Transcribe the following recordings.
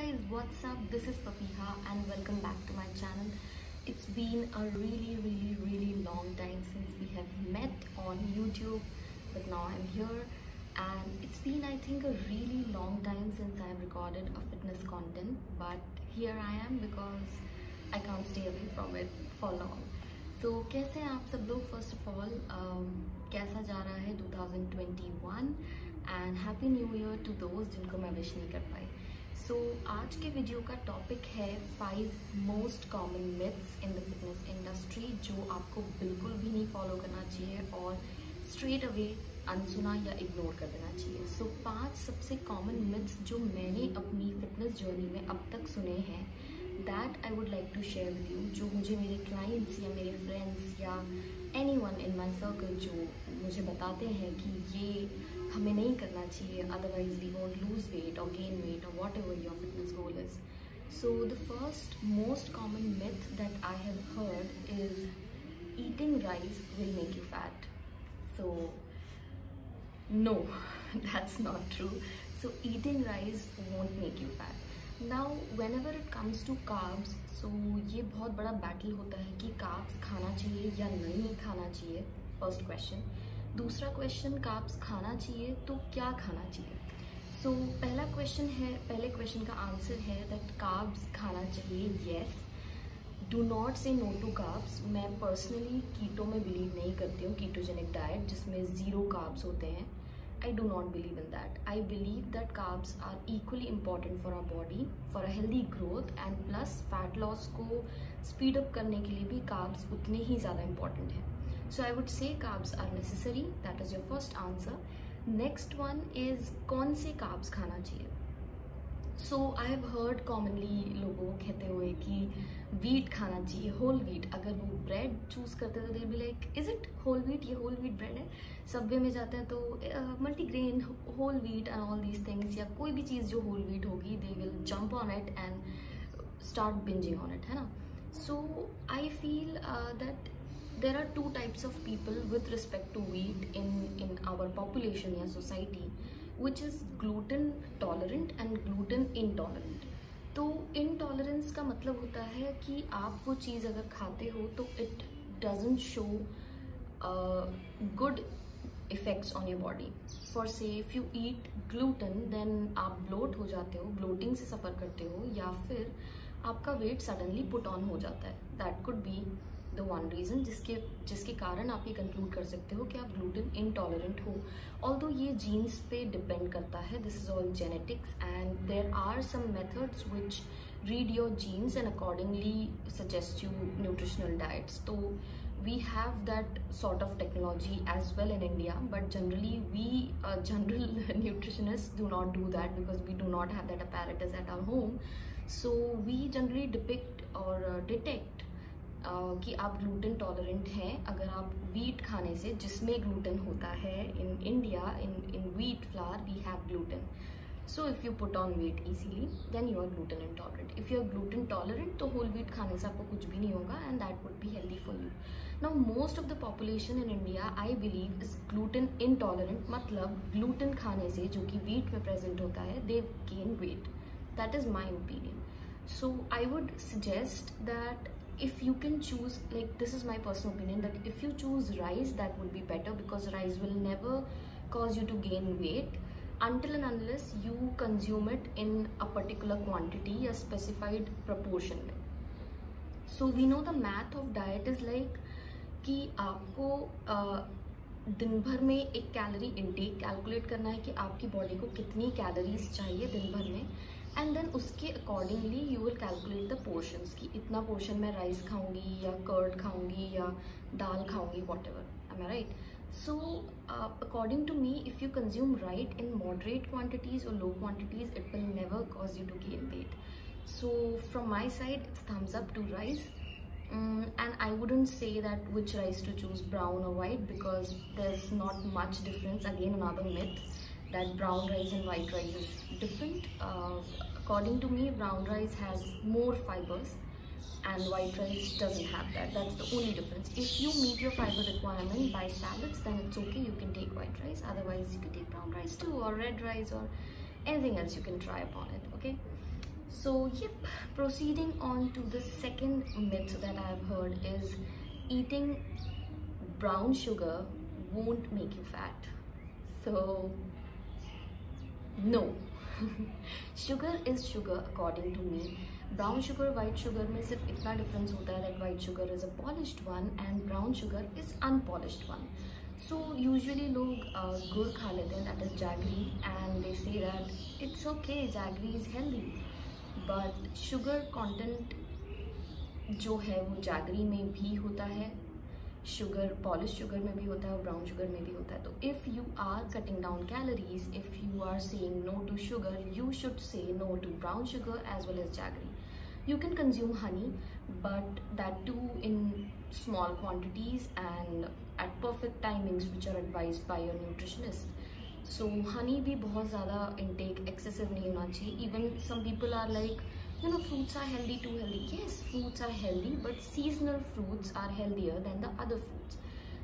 guys, what's up? This is Papiha and welcome back to my channel. It's been a really long time since we have met on YouTube, but now I'm here, and it's been, I think, a really long time since I've recorded a fitness content, but here I am because I can't stay away from it for long. So कैसे हैं आप सब लोग? First of all कैसा जा रहा है 2021 and happy new year to दोस्त जिनको मैं विश नहीं कर पाई. सो आज के वीडियो का टॉपिक है 5 most common myths in the fitness industry जो आपको बिल्कुल भी नहीं फॉलो करना चाहिए और स्ट्रेट अवे अनसुना या इग्नोर कर देना चाहिए. सो 5 सबसे कॉमन मिथ्स जो मैंने अपनी फिटनेस जर्नी में अब तक सुने हैं, that I would like to share with you. जो मुझे मेरे क्लाइंट्स या मेरे फ्रेंड्स या एनीवन इन माय सर्कल जो मुझे बताते हैं कि ये हमें नहीं करना चाहिए, otherwise we won't lose weight और गेन वेट और whatever your fitness goal is. So the first most common myth that I have heard is eating rice will make you fat. So no, that's not true. So eating rice won't make you fat. Now whenever it comes to carbs, so ये बहुत बड़ा battle होता है कि carbs खाना चाहिए या नहीं खाना चाहिए. First question. दूसरा क्वेश्चन, carbs खाना चाहिए तो क्या खाना चाहिए. सो पहले क्वेश्चन का आंसर है दैट carbs खाना चाहिए. येस, डू नॉट से नो टू कार्ब्स. मैं पर्सनली कीटो में बिलीव नहीं करती हूँ, कीटोजेनिक डाइट जिसमें 0 कार्ब्स होते हैं. I do not believe in that. I believe that carbs are equally important for our body, for a healthy growth, and plus fat loss को speed up करने के लिए भी carbs उतने ही ज़्यादा important हैं. So I would say carbs are necessary. That is your first answer. Next one is कौन से carbs खाना चाहिए. सो आई हैव हर्ड कॉमनली लोगों को कहते हुए कि वीट खाना चाहिए, होल वीट. अगर वो ब्रेड चूज करते हैं तो they be like, is it whole wheat? ये होल वीट ब्रेड है. सबवे में जाते हैं तो multigrain whole wheat and all these things, या कोई भी चीज़ जो होल वीट होगी they will jump on it and start bingeing on it, है ना. So I feel that there are 2 types of people with respect to wheat in our population या society, which is gluten tolerant and gluten intolerant. तो intolerance का मतलब होता है कि आप वो चीज़ अगर खाते हो तो it doesn't show good effects on your body. For say if you eat gluten then आप bloat हो जाते हो, bloating से सफ़र करते हो, या फिर आपका weight suddenly put on हो जाता है. That could be the one reason जिसके कारण आप ये कंक्लूड कर सकते हो कि आप ग्लूटेन इंटॉलरेंट हो. ऑल्दो ये जीन्स पे डिपेंड करता है, this is all genetics, and there are some methods which read your genes and accordingly suggest you nutritional diets. तो we have that sort of technology as well in India, but generally we general nutritionists do not do that because we do not have that apparatus at our home. So we generally depict or detect कि आप gluten tolerant हैं अगर आप wheat खाने से, जिसमें gluten होता है. In India in wheat flour we have gluten. So if you put on weight easily then you are gluten intolerant. If you are gluten tolerant तो होल वीट खाने से आपको कुछ भी नहीं होगा and that would be healthy for you. Now most of the population in India I believe is gluten intolerant. मतलब gluten खाने से, जो कि वीट में प्रेजेंट होता है, दे gain weight. That is my opinion. So I would suggest that if you can choose, like this is my personal opinion, that if you choose rice that would be better because rice will never cause you to gain weight until and unless you consume it in a particular quantity or specified proportion. So we know the math of diet is like कि आपको दिन भर में एक calorie intake calculate करना है कि आपकी बॉडी को कितनी कैलोरीज चाहिए दिन भर में, एंड देन उसके accordingly you will calculate the portions की इतना पोर्शन मैं राइस खाऊंगी या कर्ड खाऊंगी या दाल खाऊंगी, whatever. Am I right? So according to me, if you consume right in moderate quantities और low quantities, it will never cause you to gain weight. So from my side it's thumbs up to rice. And I wouldn't say that which rice to choose, brown or white, because there's not much difference. Again, another myth that brown rice and white rice is different. According to me, brown rice has more fibers and white rice doesn't have that. That's the only difference. If you meet your fiber requirement by salads, then it's okay, you can take white rice. Otherwise you can take brown rice too, or red rice, or anything else you can try upon it. Okay, So yep, proceeding on to the second myth that I've heard is eating brown sugar won't make you fat. So no. Sugar is sugar according to me. Brown sugar, white sugar में सिर्फ इतना difference होता है that white sugar is a polished one and brown sugar is unpolished one. So usually लोग गुड़ खा लेते हैं, that is jaggery, and they say that it's okay, jaggery is healthy. But sugar content जो है वो jaggery में भी होता है, शुगर पॉलिश शुगर में भी होता है और ब्राउन शुगर में भी होता है. तो if you are cutting down calories, if you are saying no to sugar, you should say no to brown sugar as well as jaggery. You can consume honey, but that too in small quantities and at perfect timings which are advised by your nutritionist. So honey भी बहुत ज़्यादा intake excessive नहीं होना चाहिए. Even some people are like, you know, fruits are healthy, too healthy. Yes, fruits are healthy, but seasonal fruits are healthier than the other fruits.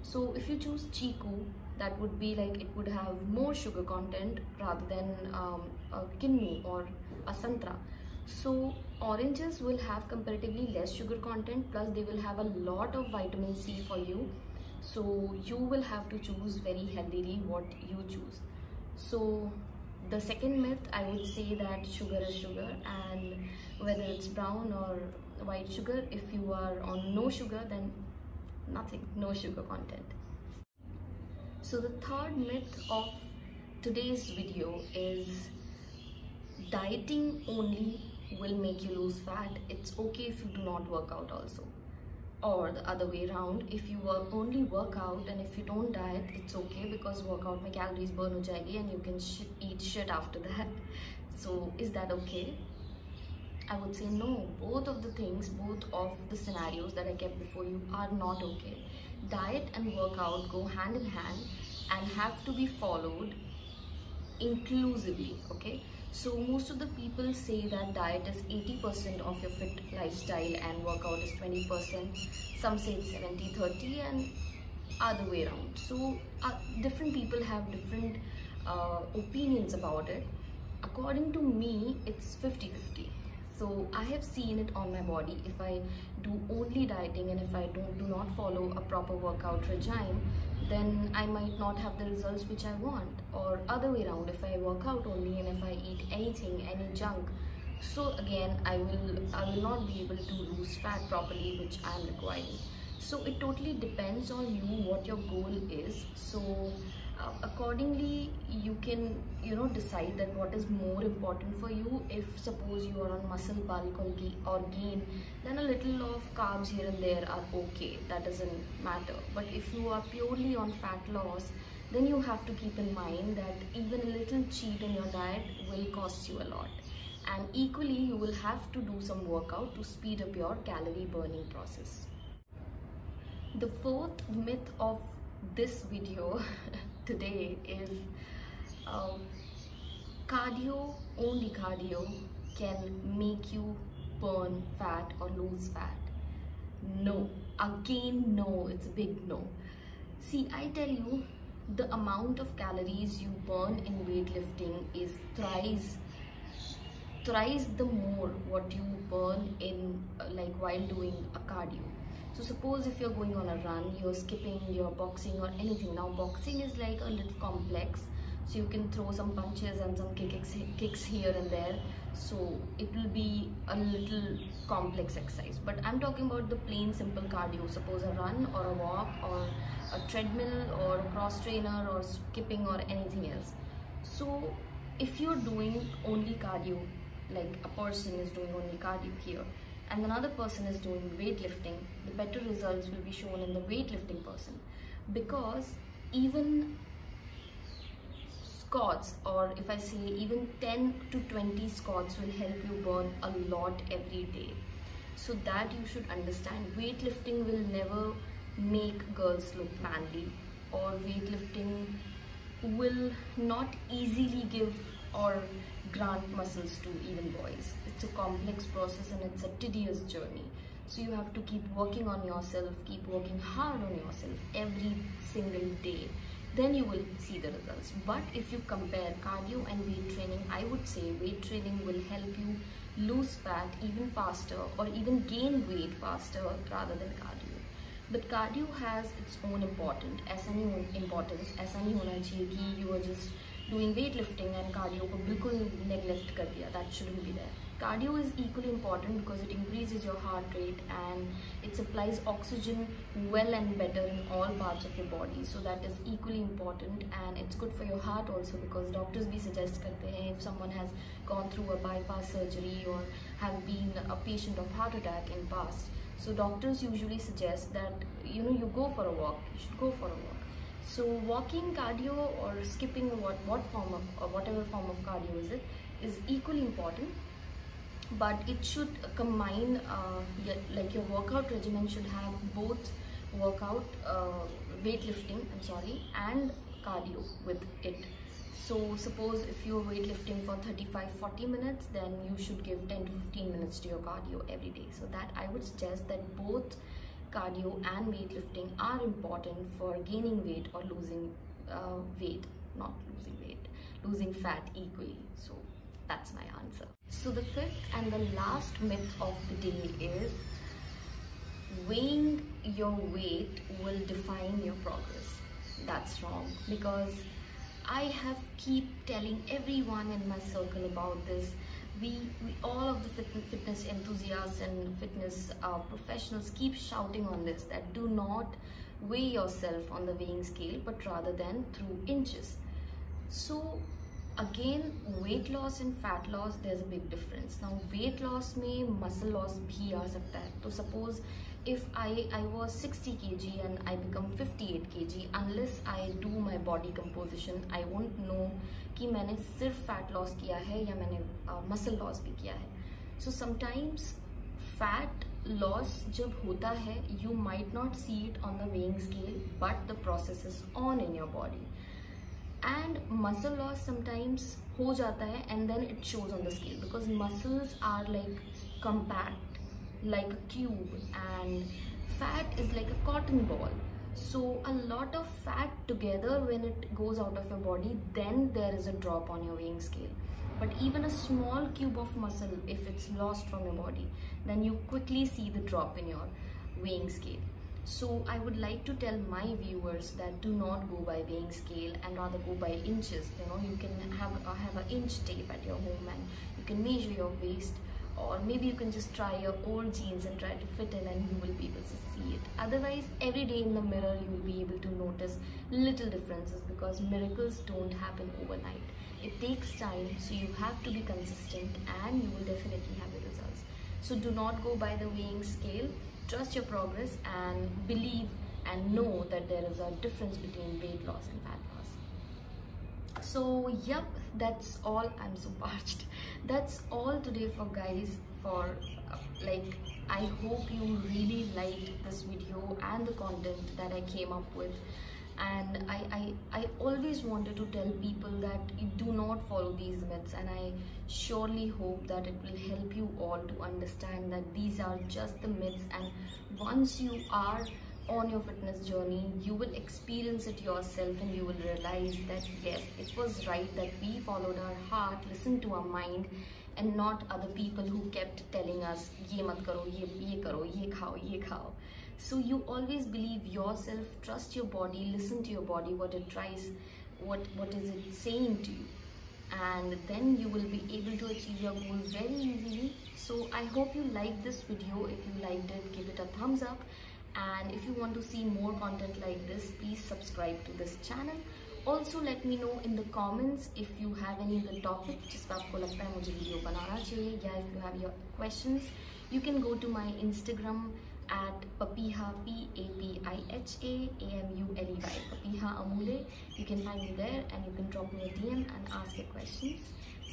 So if you choose chiku, that would be like it would have more sugar content rather than a kinnu or a santra. So oranges will have comparatively less sugar content, plus they will have a lot of vitamin C for you. So you will have to choose very healthily what you choose. So the second myth, I would say that sugar is sugar, and whether it's brown or white sugar, if you are on no sugar, then nothing, no sugar content. So the third myth of today's video is dieting only will make you lose fat. It's okay if you do not work out also. Or the other way around, if you only work out and if you don't diet, it's okay because workout mein calories burn ho jayegi and you can eat shit after that. So is that okay? I would say no. Both of the things, both of the scenarios that I kept before you are not okay. Diet and workout go hand in hand and have to be followed inclusively, okay? So most of the people say that diet is 80% of your fit lifestyle and workout is 20%. Some say it's 70-30 and other way around. So different people have different opinions about it. According to me, it's 50-50. So I have seen it on my body. If I do only dieting and if I do not follow a proper workout regime, then I might not have the results which I want. Or other way around, if I work out only and if I eat anything, any junk, so again I will not be able to lose fat properly, which I am requiring. So it totally depends on you what your goal is. So accordingly you can, you know, decide that what is more important for you. If suppose you are on muscle bulk or gain, then a little of carbs here and there are okay, that doesn't matter. But if you are purely on fat loss, then you have to keep in mind that even a little cheat in your diet will cost you a lot, and equally you will have to do some workout to speed up your calorie burning process. The fourth myth of this video today is cardio, only cardio can make you burn fat or lose fat. No, again no, it's a big no. See, I tell you, the amount of calories you burn in weightlifting is thrice the more what you burn in like while doing a cardio. So suppose if you're going on a run, you're skipping, you're boxing or anything. Now boxing is like a little complex, so you can throw some punches and some kicks here and there, so it will be a little complex exercise. But I'm talking about the plain simple cardio. Suppose a run or a walk or a treadmill or a cross trainer or skipping or anything else. So if you're doing only cardio, like a person is doing only cardio here and another person is doing weightlifting, the better results will be shown in the weightlifting person, because even squats, or if I say even 10 to 20 squats, will help you burn a lot every day. So that you should understand. Weightlifting will never make girls look manly, or weightlifting will not easily give or grant muscles to even boys. It's a complex process and it's a tedious journey. So you have to keep working on yourself, keep working hard on yourself every single day. then you will see the results. But if you compare cardio and weight training, I would say weight training will help you lose fat even faster or even gain weight faster rather than cardio. But cardio has its own importance. ऐसा नहीं होना चाहिए कि you are just doing weightlifting and cardio को बिल्कुल neglect कर दिया. That shouldn't be there. Cardio is equally important because it increases your heart rate and it supplies oxygen well and better in all parts of your body. So that is equally important, and it's good for your heart also because doctors भी suggest करते हैं if someone has gone through a bypass surgery or have been a patient of heart attack in past. So doctors usually suggest that you go for a walk. You should go for a walk. So walking, cardio, or skipping what form of or whatever form of cardio is equally important. But it should combine like your workout regimen should have both workout weightlifting and cardio with it. So suppose if you're weightlifting for 35-40 minutes, then you should give 10 to 15 minutes to your cardio every day. So that I would suggest that both cardio and weightlifting are important for gaining weight or losing weight, not losing weight, losing fat equally. So that's my answer. So the fifth and the last myth of the day is weighing your weight will define your progress. That's wrong, because I have keep telling everyone in my circle about this. We all of the fitness enthusiasts and fitness professionals keep shouting on this, that do not weigh yourself on the weighing scale, but rather than through inches. So again, weight loss and fat loss, there's a big difference. Now weight loss में muscle loss भी आ सकता है. So suppose if I was 60 kg and I become 58 kg, unless I do my body composition, I won't know कि मैंने सिर्फ fat loss किया है या मैंने muscle loss भी किया है. So sometimes fat loss जब होता है, you might not see it on the weighing scale, but the process is on in your body. And muscle loss sometimes हो जाता है and then it shows on the scale, because muscles are like compact, like a cube, and fat is like a cotton ball. So a lot of fat together, when it goes out of your body, then there is a drop on your weighing scale. But even a small cube of muscle, if it's lost from your body, then you quickly see the drop in your weighing scale. So I would like to tell my viewers that do not go by weighing scale and rather go by inches. You can have an inch tape at your home and you can measure your waist, or maybe you can just try your old jeans and try to fit in and you will be able to see it. Otherwise, every day in the mirror you will be able to notice little differences, because miracles don't happen overnight. It takes time, so you have to be consistent and you will definitely have the results. So do not go by the weighing scale. Trust your progress and believe and know that there is a difference between weight loss and fat loss. So yep, that's all. I'm so parched. That's all today for guys. I hope you really liked this video and the content that I came up with. And I always wanted to tell people that you do not follow these myths, and I surely hope that it will help you all to understand that these are just the myths, and once you are on your fitness journey, you will experience it yourself and you will realize that yes, it was right that we followed our heart, listened to our mind, and not other people who kept telling us ye mat karo, ye karo, ye khao. So you always believe yourself, trust your body, listen to your body, what it tries, what is it saying to you, and then you will be able to achieve your goal very easily. So I hope you liked this video. If you liked it, give it a thumbs up, and if you want to see more content like this, please subscribe to this channel. Also let me know in the comments if you have any other topic जिस पर आपको लगता है मुझे video बनाना चाहिए, या if you have your questions, you can go to my Instagram at Papiha, P-A-P-I-H-A-A-M-U-L-E-Y, Papiha Amule. You can find me there and you can drop me a DM and ask your questions.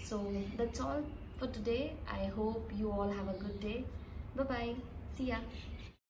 So that's all for today. I hope you all have a good day. Bye bye. See ya.